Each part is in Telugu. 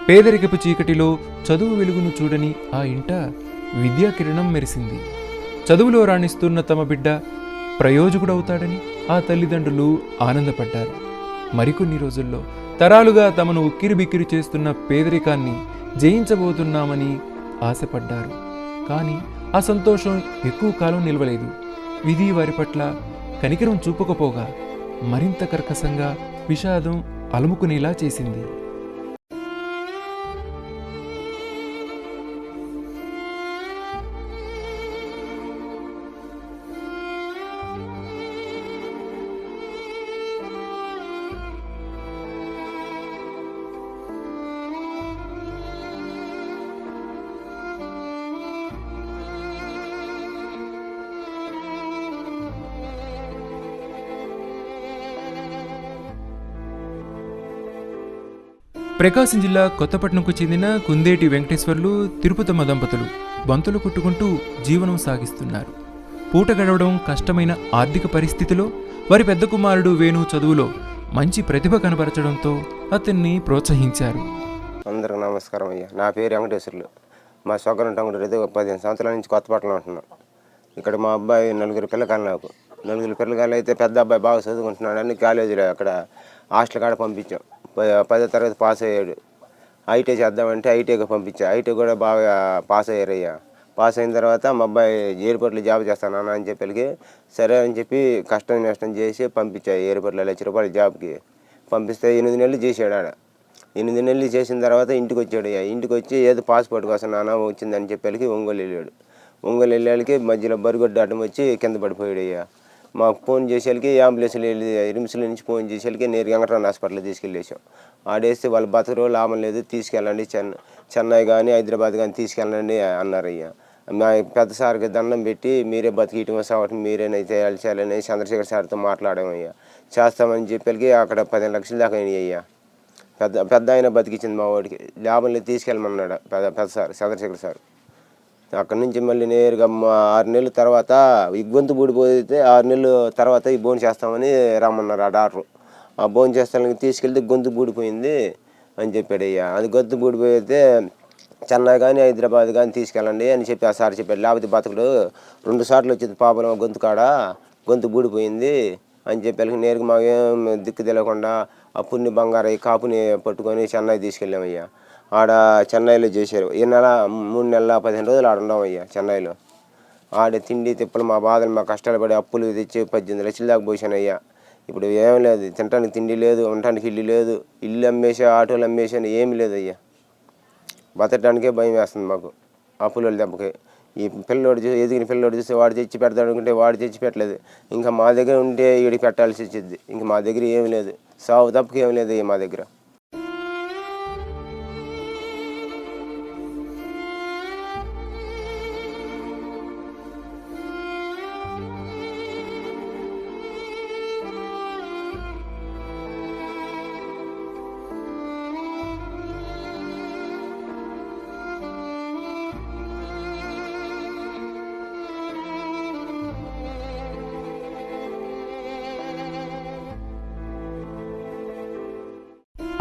పేదరికపు చీకటిలో చదువు వెలుగును చూడని ఆ ఇంట విద్యా కిరణం మెరిసింది. చదువులో రాణిస్తున్న తమ బిడ్డ ప్రయోజకుడవుతాడని ఆ తల్లిదండ్రులు ఆనందపడ్డారు. మరికొన్ని రోజుల్లో తరాలుగా తమను ఉక్కిరిబిక్కిరి చేస్తున్న పేదరికాన్ని జయించబోతున్నామని ఆశపడ్డారు. కానీ ఆ సంతోషం ఎక్కువ కాలం నిలవలేదు. విధి వారి పట్ల కనికరం చూపకపోగా మరింత కర్కశంగా విషాదం అలుముకునేలా చేసింది. ప్రకాశం జిల్లా కొత్తపట్నంకు చెందిన కుందేటి వెంకటేశ్వర్లు, తిరుపతమ్మ దంపతులు బంతులు కొట్టుకుంటూ జీవనం సాగిస్తున్నారు. పూట గడవడం కష్టమైన ఆర్థిక పరిస్థితిలో వారి పెద్ద కుమారుడు వేణు చదువులో మంచి ప్రతిభ కనబరచడంతో అతన్ని ప్రోత్సహించారు. అందరికి నమస్కారం అయ్యా. నా పేరు వెంకటేశ్వర్లు. మా సొగ్గరం టంగుడు అయితే 15 సంవత్సరాల నుంచి కొత్తపట్నం ఉంటున్నాం. ఇక్కడ మా అబ్బాయి 4 పిల్లకాయలు. నాకు 4 పిల్లకాయలు అయితే పెద్ద అబ్బాయి బాగా చదువుకుంటున్నాడని కాలేజీలో అక్కడ హాస్టల్ కాడ పంపించాం. 10వ తరగతి పాస్ అయ్యాడు. ఐటీ చేద్దామంటే ఐటీకి పంపించా. ఐటీ కూడా బాగా పాస్ అయ్యారయ్యా. పాస్ అయిన తర్వాత మా అబ్బాయి ఎయిర్పోర్ట్లో జాబ్ చేస్తాను అని చెప్పి సరే అని చెప్పి కష్టం నష్టం చేసి పంపించా. ఎయిర్పోర్ట్లో ₹1,00,000 జాబ్కి పంపిస్తే 8 నెలలు చేశాడు. ఆడ 8 నెలలు చేసిన తర్వాత ఇంటికి వచ్చాడు. ఇంటికి వచ్చి ఏదో పాస్పోర్ట్ కోసం నాన్న వచ్చిందని చెప్పి ఒంగోలు వెళ్ళాడు. ఒంగోలు వెళ్ళాడికి మధ్యలో బరిగొడ్డు అడ్డం వచ్చి కింద పడిపోయాడు. మాకు ఫోన్ చేసేళ్ళకి అంబులెన్స్లో వెళ్ళి రిమ్స్లో నుంచి ఫోన్ చేసేళ్ళకి నేరుగా వెంకటరమణ హాస్పిటల్కి తీసుకెళ్ళేసాం. ఆడేస్తే వాళ్ళు బతకరు, లాభం లేదు, తీసుకెళ్ళండి, చెన్నై కానీ హైదరాబాద్ కానీ తీసుకెళ్ళండి అన్నారయ్యా. మా పెద్ద సార్కి దండం పెట్టి మీరే బతికియటం సావటం మీరేనైతే చేయాలని చంద్రశేఖర్ సార్తో మాట్లాడామయ్యా. చేస్తామని చెప్పేళ్ళకి అక్కడ 15 లక్షల దాకా అయ్యా. పెద్ద ఆయన బతికించింది మా వాడికి. లాభం లేదు, తీసుకెళ్ళమన్నాడు పెద్ద సార్ చంద్రశేఖర్ సార్. అక్కడి నుంచి మళ్ళీ నేరుగా 6 నెలల తర్వాత ఈ గొంతు బూడిపోతే 6 నెలల తర్వాత ఈ బోన్ చేస్తామని రమ్మన్నారు ఆ డాక్టర్. ఆ బోన్ చేస్తానికి తీసుకెళ్తే గొంతు బూడిపోయింది అని చెప్పాడు అయ్యా. అది గొంతు బూడిపోతే చెన్నై కానీ హైదరాబాద్ కానీ తీసుకెళ్ళండి అని చెప్పి ఆ సార్ చెప్పాడు. లేకపోతే బతకడు, 2 సార్లు వచ్చింది పాపం గొంతు కాడ, గొంతు బూడిపోయింది అని చెప్పి నేరుగా మాకేం దిక్కు తెలియకుండా అప్పుని బంగారు కాపుని పట్టుకొని చెన్నై తీసుకెళ్ళామయ్యా. ఆడ చెన్నైలో చేశారు. ఈ నెల 3 నెలల 15 రోజులు ఆడ ఉన్నామయ్యా చెన్నైలో. ఆడ తిండి తిప్పలు మా బాధలు మా కష్టాలు పడి అప్పులు తెచ్చి 18 లక్షల దాకా పోసానయ్యా. ఇప్పుడు ఏం లేదు, తినడానికి తిండి లేదు, ఉండటానికి ఇల్లు లేదు. ఇల్లు అమ్మేసా, ఆటోలు అమ్మేసాను, ఏమి లేదయ్యా. బతకడానికే భయం వేస్తుంది మాకు అప్పుల దెబ్బకి. ఈ పిల్లోడు చూసి ఎదిగిన పిల్లోడు చూసి వాడు తెచ్చి పెడతాడు అనుకుంటే వాడు తెచ్చి పెట్టలేదు. ఇంకా మా దగ్గర ఉంటే వీడికి పెట్టాల్సి వచ్చింది. ఇంకా మా దగ్గర ఏమి లేదు, సాగు తప్పకి ఏమి లేదు మా దగ్గర.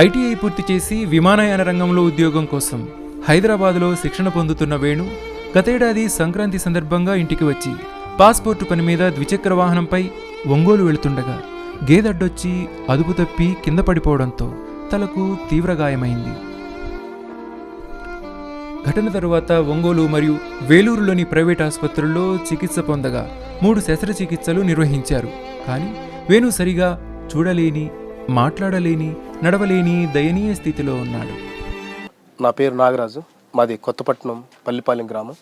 ఐటీఐ పూర్తి చేసి విమానయాన రంగంలో ఉద్యోగం కోసం హైదరాబాదులో శిక్షణ పొందుతున్న వేణు గతేడాది సంక్రాంతి సందర్భంగా ఇంటికి వచ్చి పాస్పోర్టు పని మీద ద్విచక్ర వాహనంపై ఒంగోలు వెళుతుండగా గేదడ్డొచ్చి అదుపు తప్పి కింద పడిపోవడంతో తలకు తీవ్ర గాయమైంది. ఘటన తరువాత ఒంగోలు మరియు వేలూరులోని ప్రైవేట్ ఆసుపత్రుల్లో చికిత్స పొందగా 3 శస్త్రచికిత్సలు నిర్వహించారు. కానీ వేణు సరిగా చూడలేని, మాట్లాడలేని, నడవలేని దయనీయ స్థితిలో ఉన్నాడు. నా పేరు నాగరాజు. మాది కొత్తపట్నం పల్లిపాలెం గ్రామం.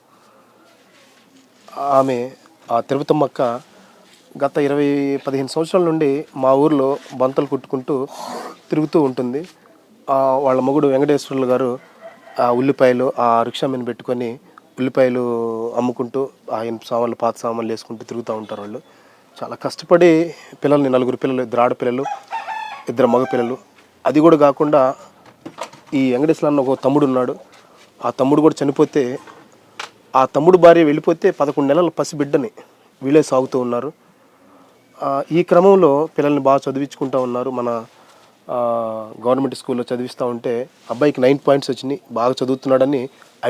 ఆమె ఆ తిరుపతమ్మక్క గత 15 సంవత్సరాల నుండి మా ఊర్లో బంతలు కుట్టుకుంటూ తిరుగుతూ ఉంటుంది. వాళ్ళ మొగుడు వెంకటేశ్వర్లు గారు ఆ ఉల్లిపాయలు ఆ రిక్షా మీద పెట్టుకొని ఉల్లిపాయలు అమ్ముకుంటూ ఆ ఇనుప సామాన్లు పాత సామాన్లు వేసుకుంటూ తిరుగుతూ ఉంటారు. వాళ్ళు చాలా కష్టపడి పిల్లల్ని 4 పిల్లలు, 2 ఆడపిల్లలు 2 మగ పిల్లలు. అది కూడా కాకుండా ఈ వెంకటేశ్వర అన్న ఒక తమ్ముడు ఉన్నాడు. ఆ తమ్ముడు కూడా చనిపోతే ఆ తమ్ముడు భార్య వెళ్ళిపోతే 11 నెలల పసిబిడ్డని వీళ్ళే సాగుతూ ఉన్నారు. ఈ క్రమంలో పిల్లల్ని బాగా చదివించుకుంటూ ఉన్నారు. మన గవర్నమెంట్ స్కూల్లో చదివిస్తూ ఉంటే అబ్బాయికి 9 పాయింట్స్ వచ్చినాయి, బాగా చదువుతున్నాడని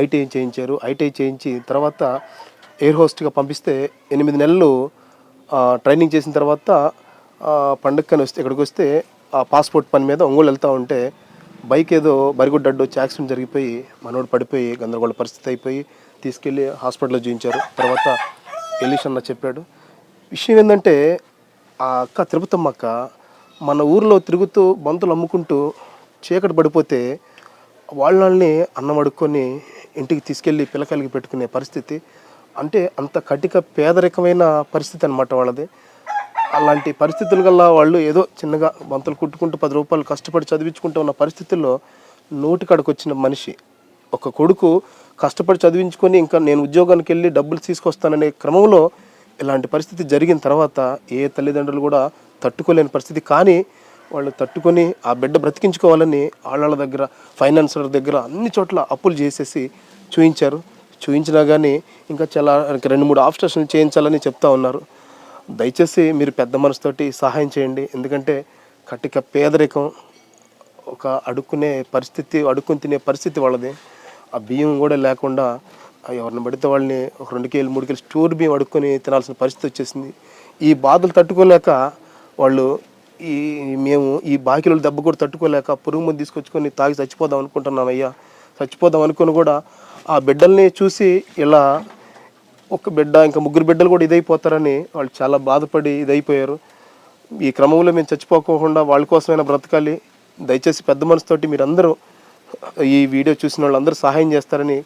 ఐటీఐ చేయించారు. ఐటీఐ చేయించి తర్వాత ఎయిర్ హోస్ట్గా పంపిస్తే 8 నెలలు ట్రైనింగ్ చేసిన తర్వాత పండగకని వస్తే ఇక్కడికి వస్తే ఆ పాస్పోర్ట్ పని మీద ఒంగోలు వెళ్తూ ఉంటే బైక్ ఏదో బరిగొడ్డు అడ్డు వచ్చి యాక్సిడెంట్ జరిగిపోయి మనోడు పడిపోయి గందరగోళ పరిస్థితి అయిపోయి తీసుకెళ్ళి హాస్పిటల్లో చూపించారు. తర్వాత ఎలీష్ అన్న చెప్పాడు. విషయం ఏంటంటే ఆ అక్క తిరుపతమ్మ అక్క మన ఊర్లో తిరుగుతూ బంతులు అమ్ముకుంటూ చీకటి పడిపోతే వాళ్ళని అన్నం అడుక్కొని ఇంటికి తీసుకెళ్ళి పిల్లకాయలకి పెట్టుకునే పరిస్థితి, అంటే అంత కటిక పేదరికమైన పరిస్థితి అనమాట వాళ్ళది. అలాంటి పరిస్థితుల వల్ల వాళ్ళు ఏదో చిన్నగా బంతులు కుట్టుకుంటూ 10 రూపాయలు కష్టపడి చదివించుకుంటూ ఉన్న పరిస్థితుల్లో నోటికాడికి వచ్చిన మనిషి ఒక కొడుకు కష్టపడి చదివించుకొని ఇంకా నేను ఉద్యోగానికి వెళ్ళి డబ్బులు తీసుకొస్తాననే క్రమంలో ఇలాంటి పరిస్థితి జరిగిన తర్వాత ఏ తల్లిదండ్రులు కూడా తట్టుకోలేని పరిస్థితి. కానీ వాళ్ళు తట్టుకొని ఆ బిడ్డ బ్రతికించుకోవాలని వాళ్ళ దగ్గర ఫైనాన్సర్ దగ్గర అన్ని చోట్ల అప్పులు చేసేసి చూయించినా కానీ ఇంకా చాలా 2-3 ఆపరేషన్లు చేయించాలని చెప్తా ఉన్నారు. దయచేసి మీరు పెద్ద మనసుతోటి సహాయం చేయండి. ఎందుకంటే కటిక పేదరికం, ఒక అడుక్కుని తినే పరిస్థితి వాళ్ళది. ఆ బియ్యం కూడా లేకుండా ఎవరిని పడితే వాళ్ళని ఒక 2 కేజీలు 3 కేజీలు స్టోర్ బియ్యం అడుక్కొని తినాల్సిన పరిస్థితి వచ్చేసింది. ఈ బాధలు తట్టుకోలేక వాళ్ళు మేము ఈ బాకీలు దెబ్బ కూడా తట్టుకోలేక పురుగు మందు తీసుకొచ్చుకొని తాగి చచ్చిపోదాం అనుకుంటున్నాం అయ్యా. చచ్చిపోదాం అనుకుని కూడా ఆ బిడ్డల్ని చూసి ఇలా ఒక బిడ్డ ఇంకా 3 బిడ్డలు కూడా ఇదైపోతారని వాళ్ళు చాలా బాధపడి ఇదైపోయారు. ఈ క్రమంలో మేము చచ్చిపోకుండా వాళ్ళ కోసమైనా బ్రతకాలి. దయచేసి పెద్ద మనసుతోటి మీరందరూ ఈ వీడియో చూసిన వాళ్ళందరూ సహాయం చేస్తారని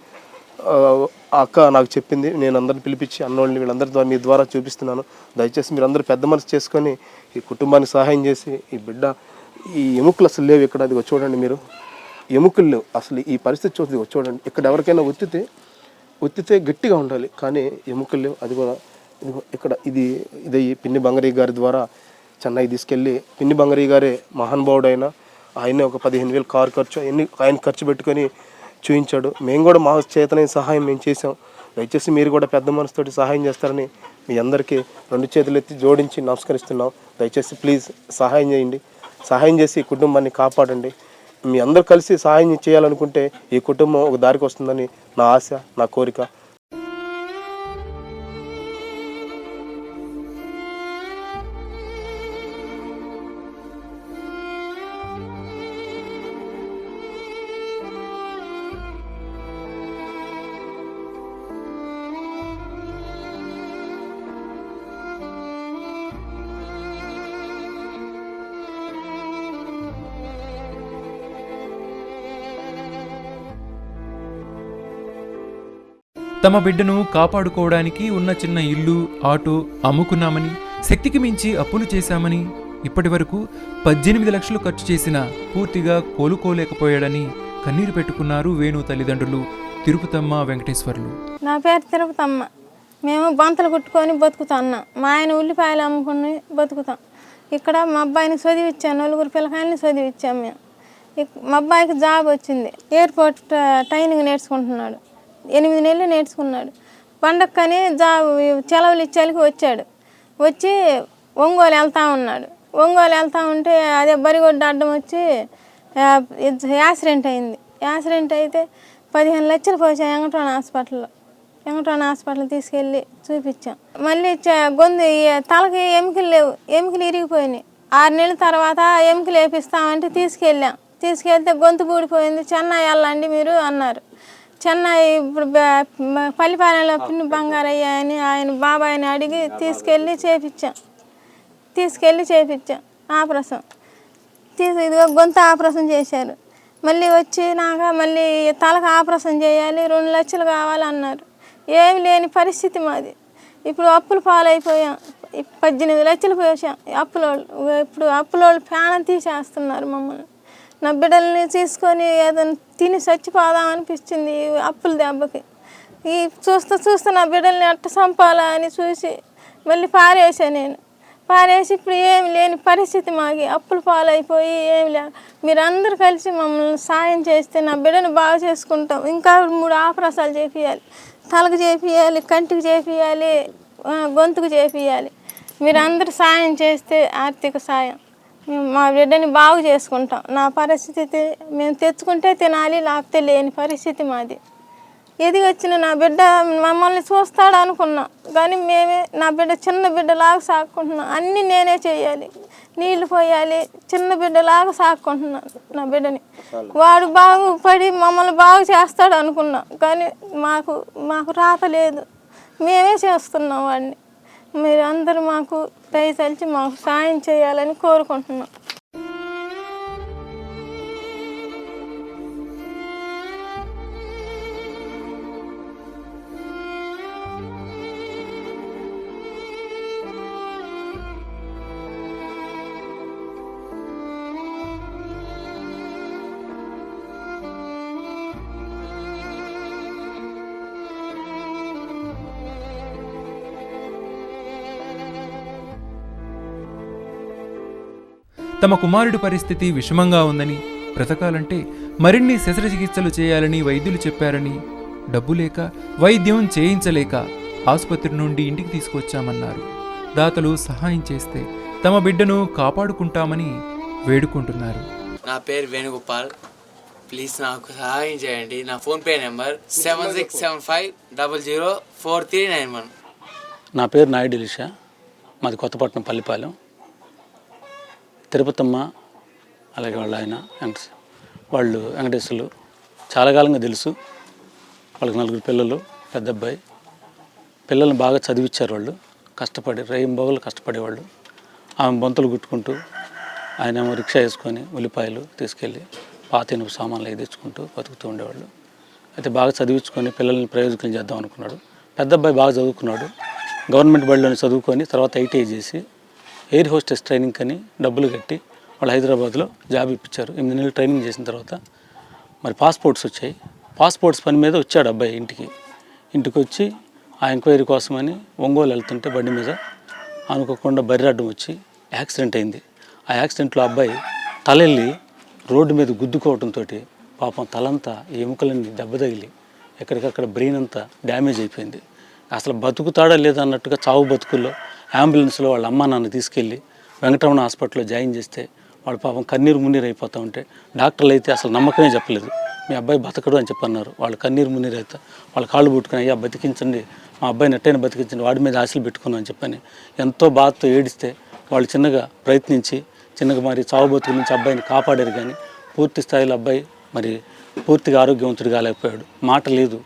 ఆ అక్క నాకు చెప్పింది. నేను అందరిని పిలిపించి అన్నోళ్ళని వీళ్ళందరి ద్వారా మీ ద్వారా చూపిస్తున్నాను. దయచేసి మీరు అందరూ పెద్ద మనసు చేసుకొని ఈ కుటుంబానికి సహాయం చేసి ఈ బిడ్డ ఈ ఎముకలు అసలు లేవు ఇక్కడ, అది చూడండి మీరు, ఎముకలు లేవు అసలు. ఈ పరిస్థితి చూడండి, ఇక్కడ ఎవరికైనా ఒత్తితే గట్టిగా ఉండాలి కానీ ఎముకలు లేవు. అది కూడా ఇక్కడ ఇది పిన్ని బంగారీ గారి ద్వారా చెన్నై తీసుకెళ్ళి, పిన్ని బంగారీ గారే మహానుభావుడైన ఆయనే ఒక 15,000 కారు ఖర్చు ఆయన ఖర్చు పెట్టుకొని చూపించాడు. మేము కూడా మా చేతనైన సహాయం మేము చేసాం. దయచేసి మీరు కూడా పెద్ద మనసుతోటి సహాయం చేస్తారని మీ అందరికీ 2 చేతులు ఎత్తి జోడించి నమస్కరిస్తున్నాం. దయచేసి ప్లీజ్ సహాయం చేయండి, సహాయం చేసి ఈ కుటుంబాన్ని కాపాడండి. మీ అందరూ కలిసి సహాయం చేయాలనుకుంటే ఈ కుటుంబం ఒక దారికి వస్తుందని నా ఆశ, నా కోరిక. తమ బిడ్డను కాపాడుకోవడానికి ఉన్న చిన్న ఇల్లు, ఆటో అమ్ముకున్నామని, శక్తికి మించి అప్పులు చేశామని, ఇప్పటి వరకు 18 లక్షలు ఖర్చు చేసినా పూర్తిగా కోలుకోలేకపోయాడని కన్నీరు పెట్టుకున్నారు వేణు తల్లిదండ్రులు తిరుపతమ్మ, వెంకటేశ్వర్లు. నా పేరు తిరుపతమ్మ. మేము బంతలు కుట్టుకొని బతుకుతున్నాం. మా ఆయన ఉల్లిపాయలు అమ్ముకుని బతుకుతాం. ఇక్కడ మా అబ్బాయిని చదివిచ్చాం, 4 పిల్లకాయలని చదివిచ్చాం మేము. మా అబ్బాయికి జాబ్ వచ్చింది, ఎయిర్పోర్ట్ ట్రైనింగ్ నేర్చుకుంటున్నాడు. 8 నెలలు నేర్చుకున్నాడు. పండక్కని సెలవులు ఇచ్చేకి వచ్చాడు. వచ్చి ఒంగోలు వెళ్తూ ఉన్నాడు. ఒంగోలు వెళ్తూ ఉంటే అదే బరిగొడ్డు అడ్డం వచ్చి యాక్సిడెంట్ అయింది. యాక్సిడెంట్ అయితే 15 లక్షలు పోసాం వెంకటరమణ హాస్పిటల్ తీసుకెళ్ళి చూపించాం. మళ్ళీ తలకి ఎముకలు లేవు, ఎముకలు ఇరిగిపోయినాయి. 6 నెలల తర్వాత ఎముకలు వేపిస్తామంటే తీసుకెళ్తే గొంతు పూడిపోయింది. చెన్నై వెళ్ళండి మీరు అన్నారు. చెన్నై ఇప్పుడు పల్లిపాలెంలో పిన్ని బంగారయ్య అని ఆయన బాబాయిని అడిగి తీసుకెళ్ళి చేపించాం ఆపరేషన్. ఇదిగో గొంతు ఆపరేషన్ చేశారు. మళ్ళీ వచ్చినాక మళ్ళీ తలకు ఆపరేషన్ చేయాలి, 2 లక్షలు కావాలన్నారు. ఏమి లేని పరిస్థితి మాది. ఇప్పుడు అప్పులు పాలైపోయాం. 18 లక్షలు పోసాం అప్పులోళ్ళు. ఇప్పుడు అప్పులోళ్ళు ప్రాణం తీసేస్తున్నారు మమ్మల్ని. నా బిడ్డల్ని తీసుకొని ఏదైనా తిని చచ్చిపోదాం అనిపించింది అప్పుల దెబ్బకి. చూస్తూ నా బిడ్డల్ని అట్ట చంపాలా అని చూసి మళ్ళీ నేను పారేసి ఇప్పుడు ఏమి లేని పరిస్థితి మాకి. అప్పులు పాలైపోయి ఏమి లే. మీరందరూ కలిసి మమ్మల్ని సాయం చేస్తే నా బిడ్డను బాగా చేసుకుంటాం. ఇంకా 3 ఆపరేషన్లు చేపియాలి, తలకు చేపియాలి, కంటికి చేపియాలి, గొంతుకు చేపియాలి. మీరందరూ సాయం చేస్తే ఆర్థిక సాయం మేము మా బిడ్డని బాగు చేసుకుంటాం. నా పరిస్థితి మేము తెచ్చుకుంటే తినాలి, లేకపోతే లేని పరిస్థితి మాది. ఎదిగి వచ్చిన నా బిడ్డ మమ్మల్ని చూస్తాడు అనుకున్నా, కానీ నా బిడ్డ చిన్న బిడ్డలాగా సాక్కుంటున్నాం. అన్నీ నేనే చేయాలి, నీళ్లు పోయాలి, చిన్న బిడ్డలాగా సాక్కుంటున్నాను నా బిడ్డని. వాడు బాగుపడి మమ్మల్ని బాగు చేస్తాడు అనుకున్నా, కానీ మాకు రాత లేదు, మేమే చేస్తున్నాం వాడిని. మీరు అందరూ మాకు దయతలిచి మాకు సాయం చేయాలని కోరుకుంటున్నాం. తమ కుమారుడి పరిస్థితి విషమంగా ఉందని, బ్రతకాలంటే మరిన్ని శస్త్రచికిత్సలు చేయాలని వైద్యులు చెప్పారని, డబ్బు లేక వైద్యం చేయించలేక ఆసుపత్రి నుండి ఇంటికి తీసుకొచ్చామన్నారు. దాతలు సహాయం చేస్తే తమ బిడ్డను కాపాడుకుంటామని వేడుకుంటున్నారు. నా పేరు వేణుగోపాల్, ప్లీజ్ నాకు సహాయం చేయండి. నా ఫోన్పే నెంబర్ 7675004391. నా పేరు నాయుడు ఎలిషా, మాది కొత్తపట్నం పల్లిపాలెం. తిరుపతమ్మ అలాగే వాళ్ళ ఆయన వాళ్ళు వెంకటేశ్వర్లు చాలా కాలంగా తెలుసు. వాళ్ళకి 4 పిల్లలు, పెద్ద అబ్బాయి. పిల్లల్ని బాగా చదివించారు వాళ్ళు, కష్టపడి రేయింబవలు కష్టపడేవాళ్ళు. ఆమె బొంతలు గుట్టుకుంటూ, ఆయన ఏమో రిక్షా వేసుకొని ఉల్లిపాయలు తీసుకెళ్ళి పాత ఇనుప సామాన్లు అవి తెచ్చుకుంటూ బతుకుతూ ఉండేవాళ్ళు. అయితే బాగా చదివించుకొని పిల్లల్ని ప్రయోజకులు చేద్దాం అనుకున్నాడు. పెద్ద అబ్బాయి బాగా చదువుకున్నాడు, గవర్నమెంట్ బడిలోనే చదువుకొని తర్వాత ఐటీఐ చేసి ఎయిర్ హోస్టెస్ ట్రైనింగ్ అని డబ్బులు కట్టి వాళ్ళు హైదరాబాద్లో జాబ్ ఇప్పించారు. 8 నెలలు ట్రైనింగ్ చేసిన తర్వాత మరి పాస్పోర్ట్స్ వచ్చాయి. పాస్పోర్ట్స్ పని మీద వచ్చాడు అబ్బాయి ఇంటికి వచ్చి ఆ ఎంక్వైరీ కోసమని ఒంగోలు వెళ్తుంటే బండి మీద అనుకోకుండా బర్రె అడ్డం వచ్చి యాక్సిడెంట్ అయింది. ఆ యాక్సిడెంట్లో అబ్బాయి తలెళ్ళి రోడ్డు మీద గుద్దుకోవడంతో పాపం తలంతా ఎముకలన్నీ దెబ్బ తగిలి ఎక్కడికక్కడ బ్రెయిన్ అంతా డ్యామేజ్ అయిపోయింది. అసలు బతుకుతాడా లేదా అన్నట్టుగా చావు బతుకుల్లో అంబులెన్స్లో వాళ్ళ అమ్మా నాన్న తీసుకెళ్ళి వెంకటరమణ హాస్పిటల్లో జాయిన్ చేస్తే వాళ్ళు పాపం కన్నీరు మున్నీరు అయిపోతూ ఉంటే డాక్టర్లు అయితే అసలు నమ్మకమే చెప్పలేదు, మీ అబ్బాయి బతకడు అని చెప్పన్నారు. వాళ్ళు కన్నీరు మున్నీరు అయితే వాళ్ళ కాళ్ళు పుట్టుకుని, అయ్యా బతికించండి, మా అబ్బాయిని ఎట్టైనా బతికించండి, వాడి మీద ఆశలు పెట్టుకున్నాం అని చెప్పని ఎంతో బాధతో ఏడిస్తే వాళ్ళు చిన్నగా ప్రయత్నించి మరి చావు బతుకుల నుంచి అబ్బాయిని కాపాడారు. కానీ పూర్తి స్థాయిలో అబ్బాయి మరి పూర్తిగా ఆరోగ్యవంతుడు కాలేకపోయాడు. మాట లేదు,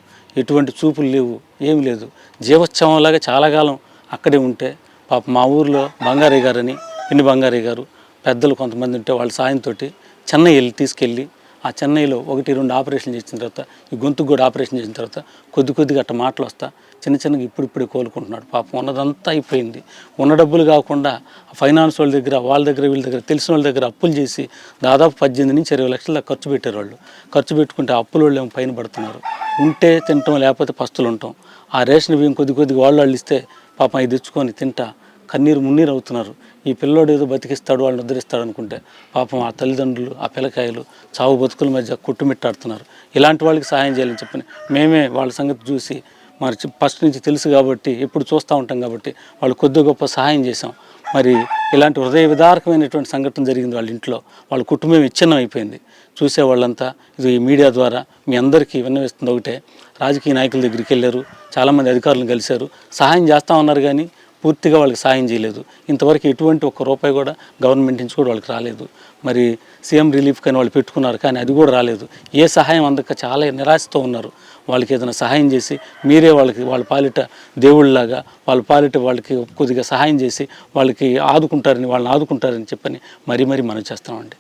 ఎటువంటి చూపులు లేవు, ఏమి లేదు. జీవోత్సవంలాగా చాలా కాలం అక్కడే ఉంటే పాప మా ఊరిలో బంగారయ్య గారని, పిన్ని బంగారయ్య గారు పెద్దలు కొంతమంది ఉంటే వాళ్ళ సాయంతో చెన్నై తీసుకెళ్ళి ఆ చెన్నైలో 1-2 ఆపరేషన్లు చేసిన తర్వాత ఈ గొంతుకు కూడా ఆపరేషన్ చేసిన తర్వాత కొద్దిగా అట్ట మాటలు వస్తా చిన్నగా ఇప్పుడిప్పుడే కోలుకుంటున్నాడు. పాపం ఉన్నదంతా అయిపోయింది. ఉన్న డబ్బులు కాకుండా ఫైనాన్స్ వాళ్ళ దగ్గర వీళ్ళ దగ్గర తెలిసిన వాళ్ళ దగ్గర అప్పులు చేసి దాదాపు 18 నుంచి 20 లక్షల దాకా ఖర్చు పెట్టారు వాళ్ళు. ఖర్చు పెట్టుకుంటే అప్పుల వాళ్ళు ఏమో పైన పడుతున్నారు. ఉంటే తింటాం, లేకపోతే పస్తులు ఉంటాం. ఆ రేషన్ బియ్యం కొద్దిగా వాళ్ళు ఇస్తే పాపం అవి తెచ్చుకొని తింటా కన్నీరు మున్నీరు అవుతున్నారు. ఈ పిల్లోడు ఏదో బతికిస్తాడు, వాళ్ళని ఉద్ధరిస్తాడు అనుకుంటే పాపం ఆ తల్లిదండ్రులు, ఆ పిల్లకాయలు చావు బతుకుల మధ్య కొట్టుమిట్టాడుతున్నారు. ఇలాంటి వాళ్ళకి సహాయం చేయాలని చెప్పని మేమే వాళ్ళ సంగతి చూసి మరి ఫస్ట్ నుంచి తెలుసు కాబట్టి ఎప్పుడు చూస్తూ ఉంటాం కాబట్టి వాళ్ళు కొద్ది గొప్ప సహాయం చేసాం. మరి ఇలాంటి హృదయ విదారకమైనటువంటి సంఘటన జరిగింది వాళ్ళ ఇంట్లో. వాళ్ళ కుటుంబం విచ్ఛిన్నం అయిపోయింది. చూసేవాళ్ళంతా ఇది ఈ మీడియా ద్వారా మీ అందరికీ విన్నవిస్తుంది ఒకటే, రాజకీయ నాయకుల దగ్గరికి వెళ్ళారు, చాలామంది అధికారులను కలిశారు, సహాయం చేస్తామన్నారు కానీ పూర్తిగా వాళ్ళకి సాయం చేయలేదు. ఇంతవరకు ఎటువంటి ₹1 కూడా గవర్నమెంట్ నుంచి కూడా వాళ్ళకి రాలేదు. మరి సీఎం రిలీఫ్ కానీ వాళ్ళు పెట్టుకున్నారు, కానీ అది కూడా రాలేదు. ఏ సహాయం అందక చాలా నిరాశతో ఉన్నారు. వాళ్ళకి ఏదైనా సహాయం చేసి మీరే వాళ్ళ పాలిట దేవుళ్ళలాగా వాళ్ళ పాలిట వాళ్ళకి కొద్దిగా సహాయం చేసి వాళ్ళని ఆదుకుంటారని చెప్పని మరీ మనం చేస్తామండి.